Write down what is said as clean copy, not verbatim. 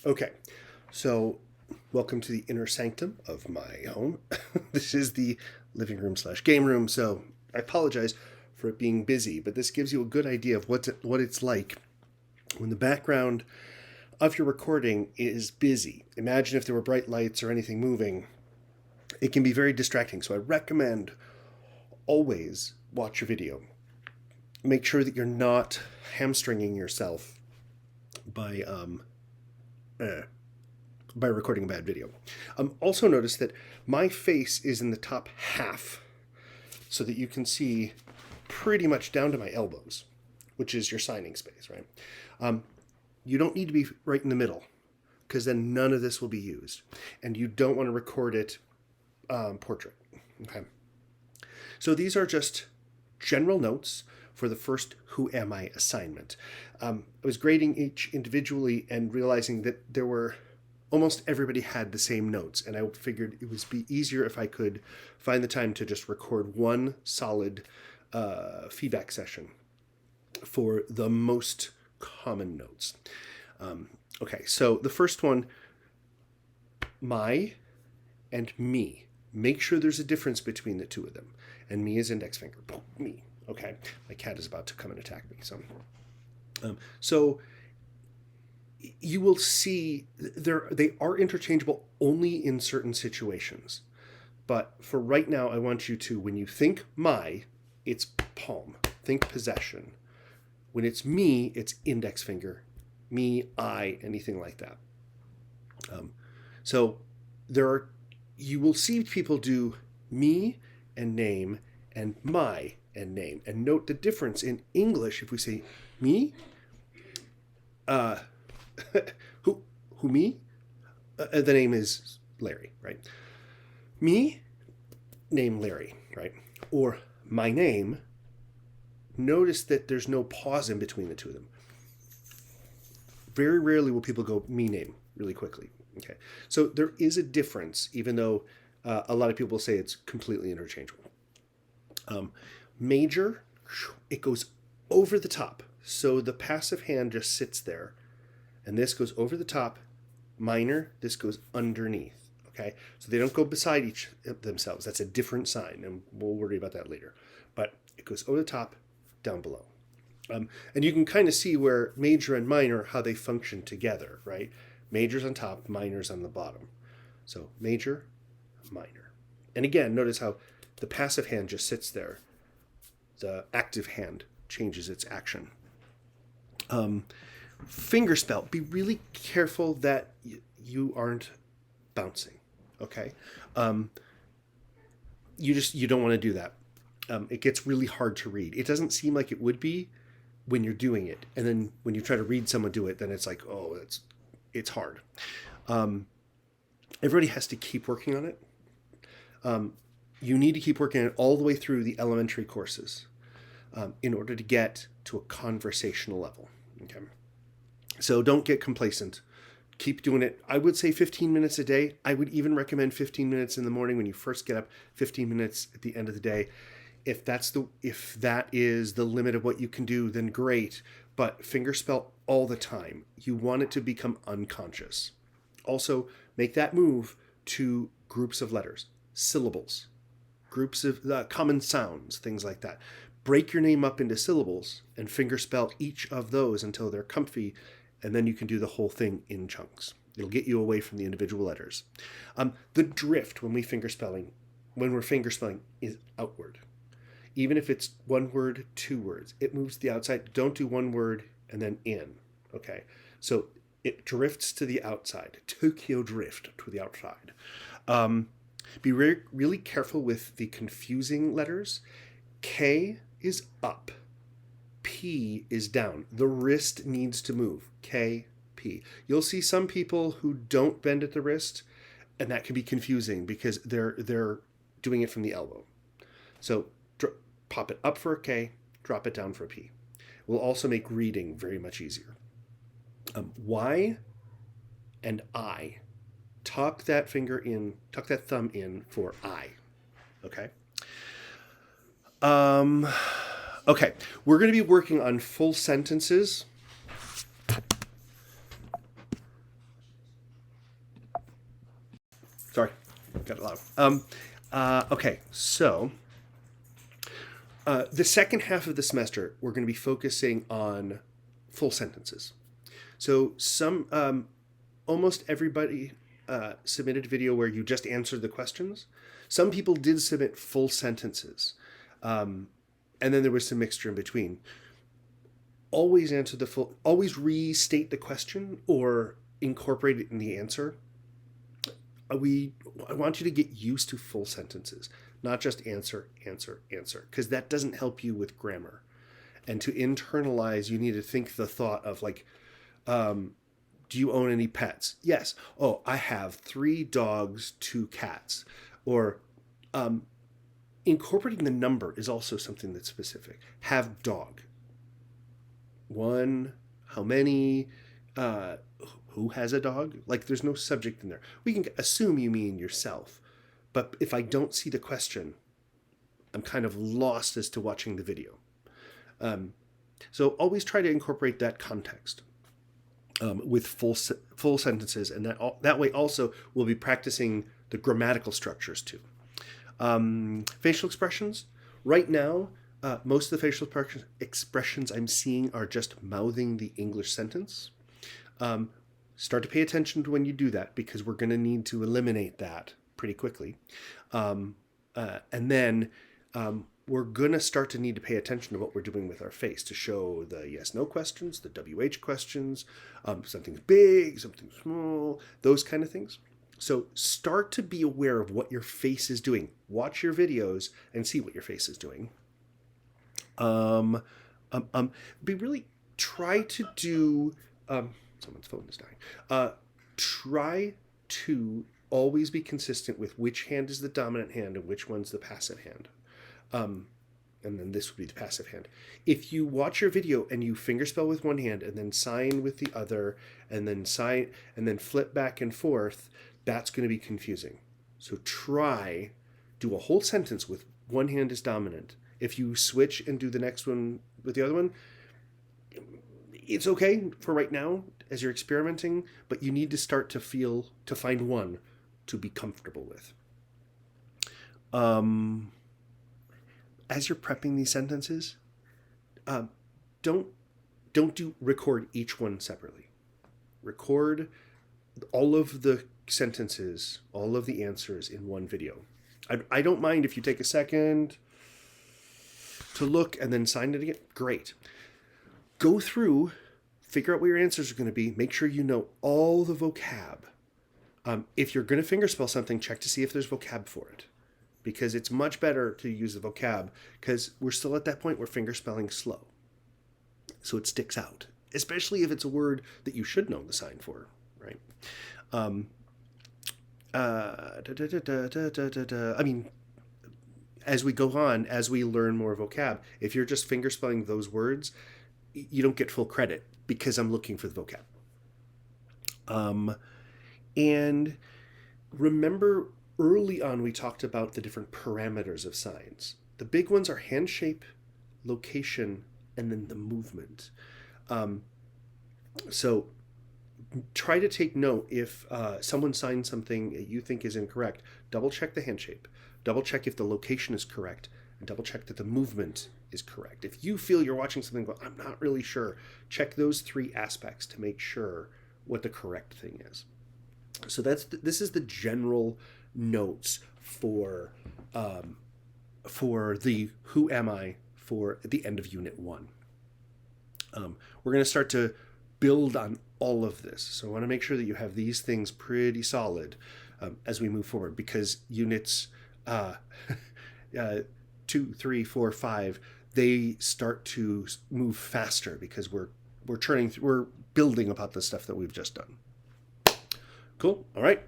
Okay, so welcome to the inner sanctum of my home. This is the living room slash game room, so I apologize for it being busy, but this gives you a good idea of what it's like when the background of your recording is busy. Imagine if there were bright lights or anything moving. It can be very distracting, so I recommend always watch your video. Make sure that you're not hamstringing yourself by uh, by recording a bad video. Also notice that my face is in the top half so that you can see pretty much down to my elbows, which is your signing space, right? You don't need to be right in the middle because then none of this will be used. And you don't want to record it portrait. Okay. So these are just general notes for the first Who Am I assignment. I was grading each individually and realizing that there were almost everybody had the same notes, and I figured it would be easier if I could find the time to just record one solid feedback session for the most common notes. Okay, so the first one, my and me. Make sure there's a difference between the two of them. And me is index finger. Me. Okay, my cat is about to come and attack me. So you will see they are interchangeable only in certain situations. But for right now, I want you to, when you think my, it's palm. Think possession. When it's me, it's index finger. Me, I, anything like that. So you will see people do me and name and my and name. And note the difference in English. If we say me, who me? The name is Larry, right? Me, name Larry, right? Or my name. Notice that there's no pause in between the two of them. Very rarely will people go me name really quickly. Okay, so there is a difference, even though a lot of people say it's completely interchangeable. Major, it goes over the top. So the passive hand just sits there, and this goes over the top. Minor, this goes underneath. Okay, so they don't go beside each themselves. That's a different sign, and we'll worry about that later. But it goes over the top, down below. And you can kind of see where major and minor, how they function together, right? Major's on top, minor's on the bottom. So major, minor. And again, notice how the passive hand just sits there. The active hand changes its action. Fingerspell. Be really careful that you aren't bouncing. Okay, you don't want to do that. It gets really hard to read. It doesn't seem like it would be when you're doing it, and then when you try to read someone do it, then it's like, oh, it's hard. Everybody has to keep working on it. You need to keep working on it all the way through the elementary courses in order to get to a conversational level. Okay, so don't get complacent. Keep doing it. I would say 15 minutes a day. I would even recommend 15 minutes in the morning when you first get up, 15 minutes at the end of the day. If that is the limit of what you can do, then great. But fingerspell all the time. You want it to become unconscious. Also, make that move to groups of letters, syllables, groups of common sounds, things like that. Break your name up into syllables and fingerspell each of those until they're comfy, and then you can do the whole thing in chunks. It'll get you away from the individual letters. The drift when we're fingerspelling is outward. Even if it's one word, two words, it moves to the outside. Don't do one word and then in. Okay, so it drifts to the outside. Tokyo drift to the outside. Be really careful with the confusing letters. K is up. P is down. The wrist needs to move. K, P. You'll see some people who don't bend at the wrist, and that can be confusing because they're doing it from the elbow. So pop it up for a K, drop it down for a P. Will also make reading very much easier. Y and I. Tuck that thumb in for I. Okay? Okay, we're going to be working on full sentences got it loud. Okay, so the second half of the semester, we're going to be focusing on full sentences. So almost everybody submitted a video where you just answered the questions. Some people did submit full sentences, and then there was some mixture in between. Always always restate the question or incorporate it in the answer. I want you to get used to full sentences, not just answer, answer, answer, because that doesn't help you with grammar. And to internalize, you need to think the thought of like, do you own any pets? Yes. Oh, I have 3 dogs, 2 cats. Or incorporating the number is also something that's specific. Have dog. 1, how many, who has a dog? Like there's no subject in there. We can assume you mean yourself. But if I don't see the question, I'm kind of lost as to watching the video. So always try to incorporate that context with full sentences, and that way also we'll be practicing the grammatical structures too. Facial expressions. Right now, most of the facial expressions I'm seeing are just mouthing the English sentence. Start to pay attention to when you do that, because we're going to need to eliminate that pretty quickly. And then we're going to start to need to pay attention to what we're doing with our face to show the yes-no questions, the WH questions, something's big, something's small, those kind of things. So start to be aware of what your face is doing. Watch your videos and see what your face is doing. Try to do, someone's phone is dying. Try to always be consistent with which hand is the dominant hand and which one's the passive hand. And then this would be the passive hand. If you watch your video and you fingerspell with one hand and then sign with the other and then sign and then flip back and forth, that's going to be confusing. So do a whole sentence with one hand is dominant. If you switch and do the next one with the other one, it's okay for right now as you're experimenting, but you need to start to find one to be comfortable with. As you're prepping these sentences, don't record each one separately. Record all of the sentences, all of the answers in one video. I don't mind if you take a second to look and then sign it again. Great. Go through, figure out what your answers are going to be. Make sure you know all the vocab. If you're going to fingerspell something, check to see if there's vocab for it, because it's much better to use the vocab, because we're still at that point where fingerspelling's slow. So it sticks out, especially if it's a word that you should know the sign for, right? I mean, as we go on, as we learn more vocab, if you're just fingerspelling those words, you don't get full credit because I'm looking for the vocab. And remember, early on we talked about the different parameters of signs. The big ones are hand shape, location, and then the movement. So try to take note if someone signs something you think is incorrect. Double check the hand shape. Double check if the location is correct. And double check that the movement is correct. If you feel you're watching something, but I'm not really sure, check those 3 aspects to make sure what the correct thing is. So this is the general notes for the Who Am I for at the end of Unit 1. We're going to start to build on all of this. So I want to make sure that you have these things pretty solid as we move forward, because units 2, 3, 4, 5, they start to move faster because we're building about the stuff that we've just done. Cool. All right.